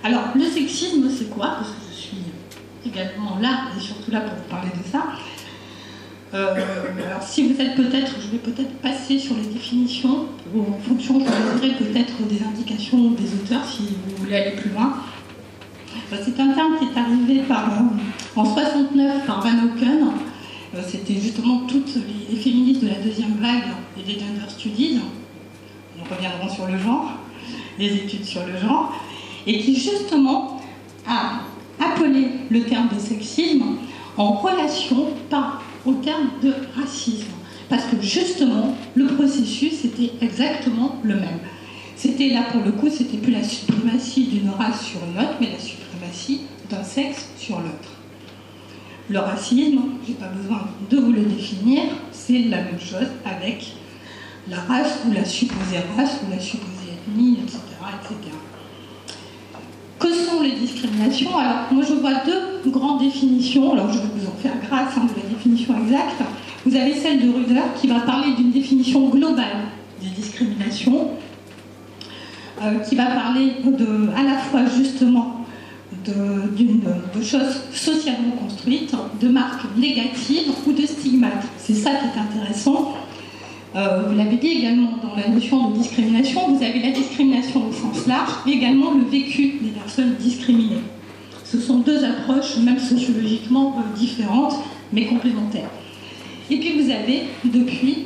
Alors, le sexisme, c'est quoi? Parce que je suis également là, et surtout là pour vous parler de ça. Alors, si vous êtes peut-être, je vais peut-être passer sur les définitions. En fonction, je vous donnerai peut-être des indications des auteurs si vous voulez aller plus loin. C'est un terme qui est arrivé en 69 par Van Auken. C'était justement toutes les féministes de la deuxième vague et des gender studies. Nous reviendrons sur le genre, les études sur le genre, et qui justement a appelé le terme de sexisme en relation au terme de racisme. Parce que justement, le processus était exactement le même. C'était là pour le coup, c'était plus la suprématie d'une race sur une autre, mais la suprématie d'un sexe sur l'autre. Le racisme, je n'ai pas besoin de vous le définir, c'est la même chose avec la race ou la supposée ethnie, etc., etc. Que sont les discriminations? Alors, moi je vois deux grandes définitions, alors je vais vous en faire grâce de la définition exacte. Vous avez celle de Ruder qui va parler d'une définition globale des discriminations, qui va parler à la fois justement de choses socialement construites, de marques négatives ou de stigmates. C'est ça qui est intéressant. Vous l'avez dit également dans la notion de discrimination, vous avez la discrimination au sens large, mais également le vécu des personnes discriminées. Ce sont deux approches, même sociologiquement différentes, mais complémentaires. Et puis vous avez, depuis,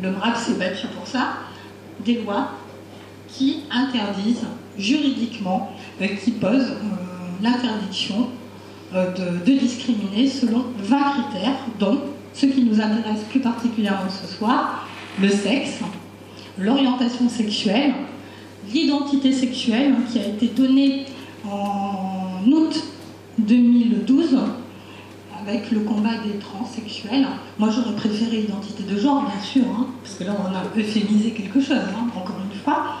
le MRAP s'est battu pour ça, des lois qui interdisent juridiquement, qui posent l'interdiction de discriminer selon 20 critères, dont ce qui nous intéresse plus particulièrement ce soir, le sexe, l'orientation sexuelle, l'identité sexuelle qui a été donnée en août 2012 avec le combat des transsexuels. Moi j'aurais préféré identité de genre bien sûr, parce que là on a euphémisé quelque chose, encore une fois,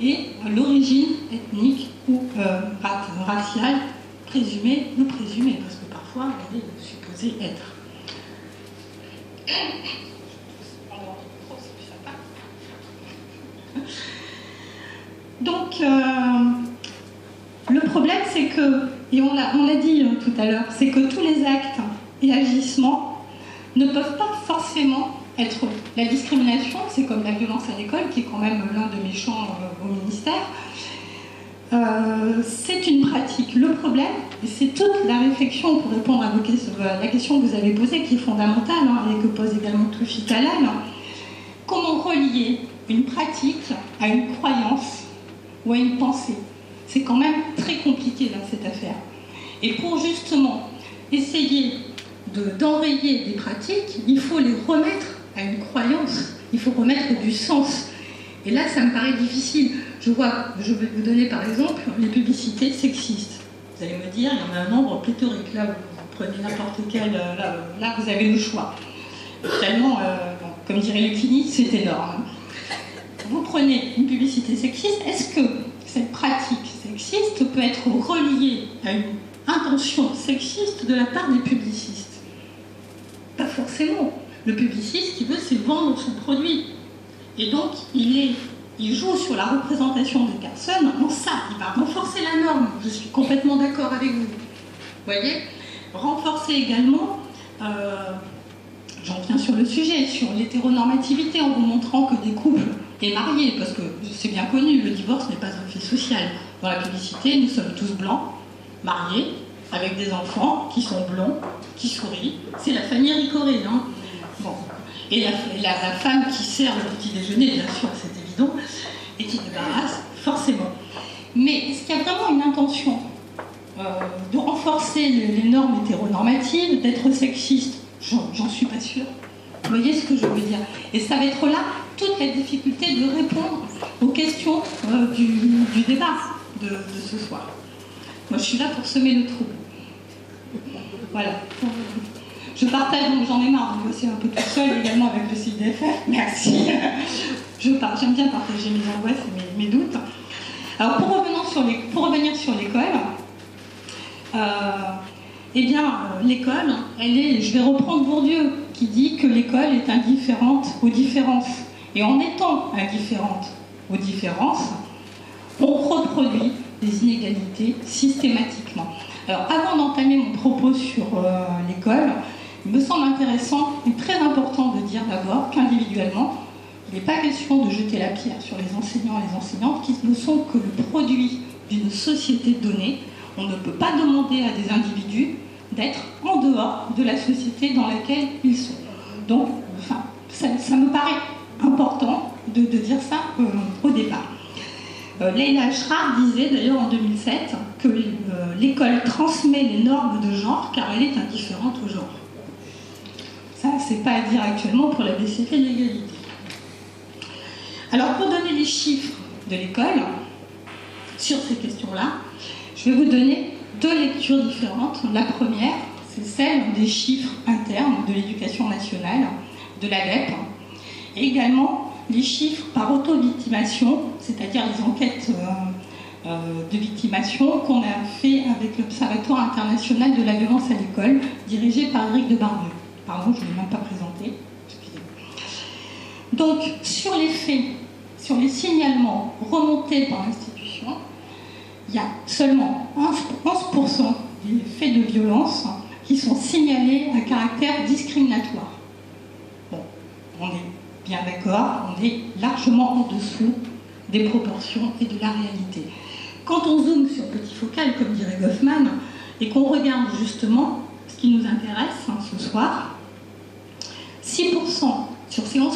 et l'origine ethnique ou raciale présumée ou présumée, parce que parfois elle est supposée être. Donc, le problème, c'est que, et on l'a dit tout à l'heure, c'est que tous les actes et agissements ne peuvent pas forcément être... La discrimination, c'est comme la violence à l'école, qui est quand même l'un de mes champs au ministère. C'est une pratique. Le problème, et c'est toute la réflexion pour répondre à la question que vous avez posée, qui est fondamentale, et que pose également Toufi Talal, comment relier une pratique à une croyance ou à une pensée? C'est quand même très compliqué dans cette affaire. Et pour justement essayer d'enrayer des pratiques, il faut les remettre à une croyance, il faut remettre du sens. Et là, ça me paraît difficile. Je vais vous donner par exemple les publicités sexistes. Vous allez me dire, il y en a un nombre pléthorique. Là, vous prenez n'importe quel... Là, vous avez le choix. Tellement, comme dirait Lucchini, c'est énorme. Vous prenez une publicité sexiste, est-ce que cette pratique sexiste peut être reliée à une intention sexiste de la part des publicistes? Pas forcément. Le publiciste, qui veut, c'est vendre son produit. Et donc, il joue sur la représentation des personnes en ça. Il va renforcer la norme. Je suis complètement d'accord avec vous. Vous voyez? Renforcer également, j'en viens sur le sujet, sur l'hétéronormativité, en vous montrant que des couples et mariés, parce que c'est bien connu, le divorce n'est pas un fait social. Dans la publicité, nous sommes tous blancs, mariés, avec des enfants qui sont blonds, qui sourient. C'est la famille Ricoré, hein. Bon. Et la femme qui sert le petit déjeuner, bien sûr, c'est évident, et qui débarrasse, forcément. Mais est-ce qu'il y a vraiment une intention de renforcer les normes hétéronormatives, d'être sexiste? J'en suis pas sûre. Vous voyez ce que je veux dire? Et ça va être là toute la difficulté de répondre aux questions du débat de ce soir. Moi, je suis là pour semer le trouble. Voilà. Je partage, donc j'en ai marre de bosser un peu tout seul, également avec le CIDFF. Merci. J'aime bien partager mes angoisses et mes doutes. Alors, pour revenir sur l'école, eh bien, l'école, elle est, je vais reprendre Bourdieu, qui dit que l'école est indifférente aux différences. Et en étant indifférente aux différences, on reproduit des inégalités systématiquement. Alors, avant d'entamer mon propos sur l'école, il me semble intéressant et très important de dire d'abord qu'individuellement, il n'est pas question de jeter la pierre sur les enseignants et les enseignantes qui ne sont que le produit d'une société donnée. On ne peut pas demander à des individus d'être en dehors de la société dans laquelle ils sont. Donc, enfin, ça me paraît important de dire ça au départ. Leila Asrar disait d'ailleurs en 2007 que l'école transmet les normes de genre car elle est indifférente au genre. Ça, c'est pas à dire actuellement pour la BCP de l'égalité. Alors, pour donner les chiffres de l'école sur ces questions-là, je vais vous donner deux lectures différentes. La première, c'est celle des chiffres internes de l'éducation nationale, de l'ADEP, et également les chiffres par auto-victimation, c'est-à-dire les enquêtes de victimation qu'on a fait avec l'Observatoire international de la violence à l'école, dirigé par Éric de Barbieux. Pardon, je ne l'ai même pas présenté. Donc, sur les faits, sur les signalements remontés par l'institution, il y a seulement 11% des faits de violence qui sont signalés à caractère discriminatoire. Bon, on est bien d'accord, on est largement en dessous des proportions et de la réalité. Quand on zoome sur petit focal, comme dirait Goffman, et qu'on regarde justement ce qui nous intéresse ce soir, 6% sur ces 11%,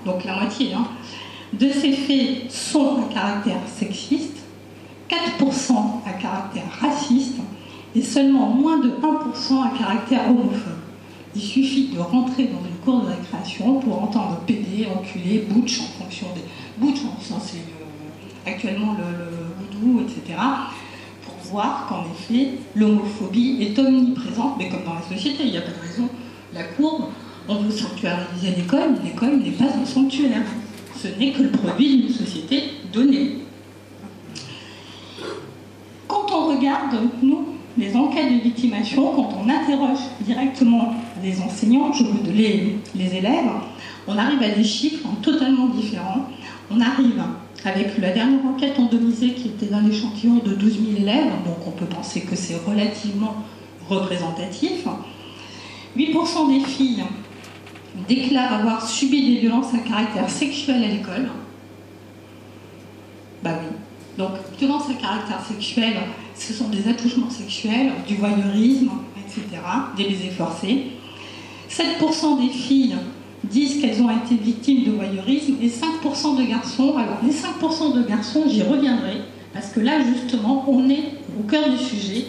donc la moitié, de ces faits sont à caractère sexiste, 4% à caractère raciste et seulement moins de 1% à caractère homophobe. Il suffit de rentrer dans une cour de récréation pour entendre pédé, enculé, butch en fonction des... Butch, c'est actuellement le voodoo, etc. Pour voir qu'en effet, l'homophobie est omniprésente, mais comme dans la société, il n'y a pas de raison. La courbe, on veut sanctuariser l'école n'est pas un sanctuaire. Ce n'est que le produit d'une société donnée. Quand on regarde, nous, les enquêtes de victimation, quand on interroge directement les enseignants, les élèves, on arrive à des chiffres totalement différents. On arrive avec la dernière enquête randomisée qui était d'un échantillon de 12 000 élèves, donc on peut penser que c'est relativement représentatif. 8% des filles déclarent avoir subi des violences à caractère sexuel à l'école. Bah oui. Donc, violences à caractère sexuel, ce sont des attouchements sexuels, du voyeurisme, etc., des baisers forcés. 7% des filles disent qu'elles ont été victimes de voyeurisme et 5% de garçons. Alors, les 5% de garçons, j'y reviendrai, parce que là, justement, on est au cœur du sujet.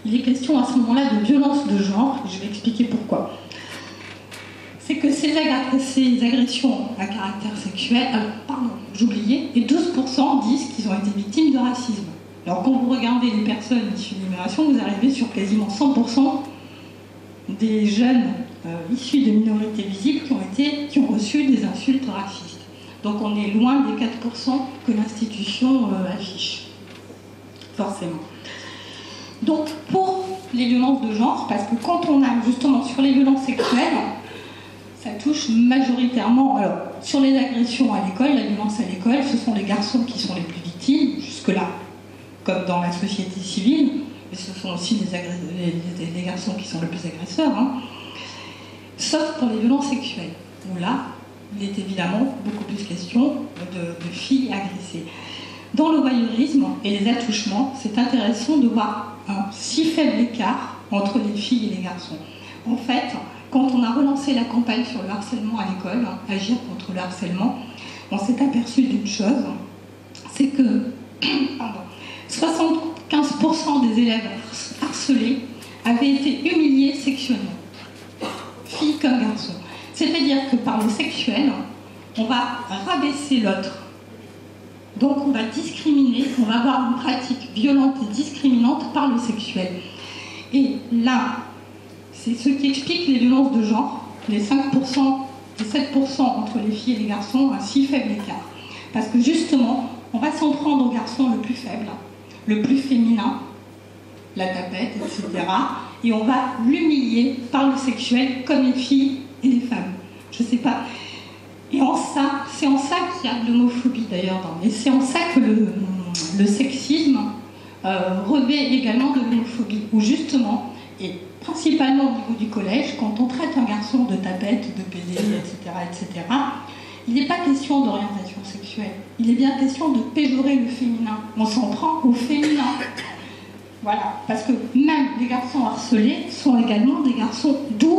Il est question à ce moment-là de violence de genre, et je vais expliquer pourquoi. C'est que ces agressions à caractère sexuel, j'oubliais, et 12% disent qu'ils ont été victimes de racisme. Alors quand vous regardez les personnes issues de l'immigration, vous arrivez sur quasiment 100% des jeunes issus de minorités visibles qui ont reçu des insultes racistes. Donc on est loin des 4% que l'institution affiche, forcément. Donc pour les violences de genre, parce que quand on a justement sur les violences sexuelles, ça touche majoritairement, alors sur les agressions à l'école, la violence à l'école, ce sont les garçons qui sont les plus victimes, jusque-là, comme dans la société civile, mais ce sont aussi les garçons qui sont les plus agresseurs, sauf pour les violences sexuelles, où là, il est évidemment beaucoup plus question de filles agressées. Dans le voyeurisme et les attouchements, c'est intéressant de voir un si faible écart entre les filles et les garçons. En fait, quand on a relancé la campagne sur le harcèlement à l'école, agir contre le harcèlement, on s'est aperçu d'une chose, c'est que 75% des élèves harcelés avaient été humiliés sexuellement, filles comme garçons. C'est-à-dire que par le sexuel, on va rabaisser l'autre. Donc on va discriminer, on va avoir une pratique violente et discriminante par le sexuel. Et là, c'est ce qui explique les violences de genre, les 5% et 7% entre les filles et les garçons, un si faible écart. Parce que justement, on va s'en prendre au garçon le plus faible, le plus féminin, la tapette, etc. Et on va l'humilier par le sexuel comme les filles et les femmes. Je sais pas. Et c'est en ça qu'il y a de l'homophobie d'ailleurs. Et c'est en ça que le sexisme revêt également de l'homophobie, où justement, et principalement au niveau du collège, quand on traite un garçon de tapette, de PD, etc., il n'est pas question d'orientation sexuelle, il est bien question de péjorer le féminin. On s'en prend au féminin. Voilà, parce que même les garçons harcelés sont également des garçons doux.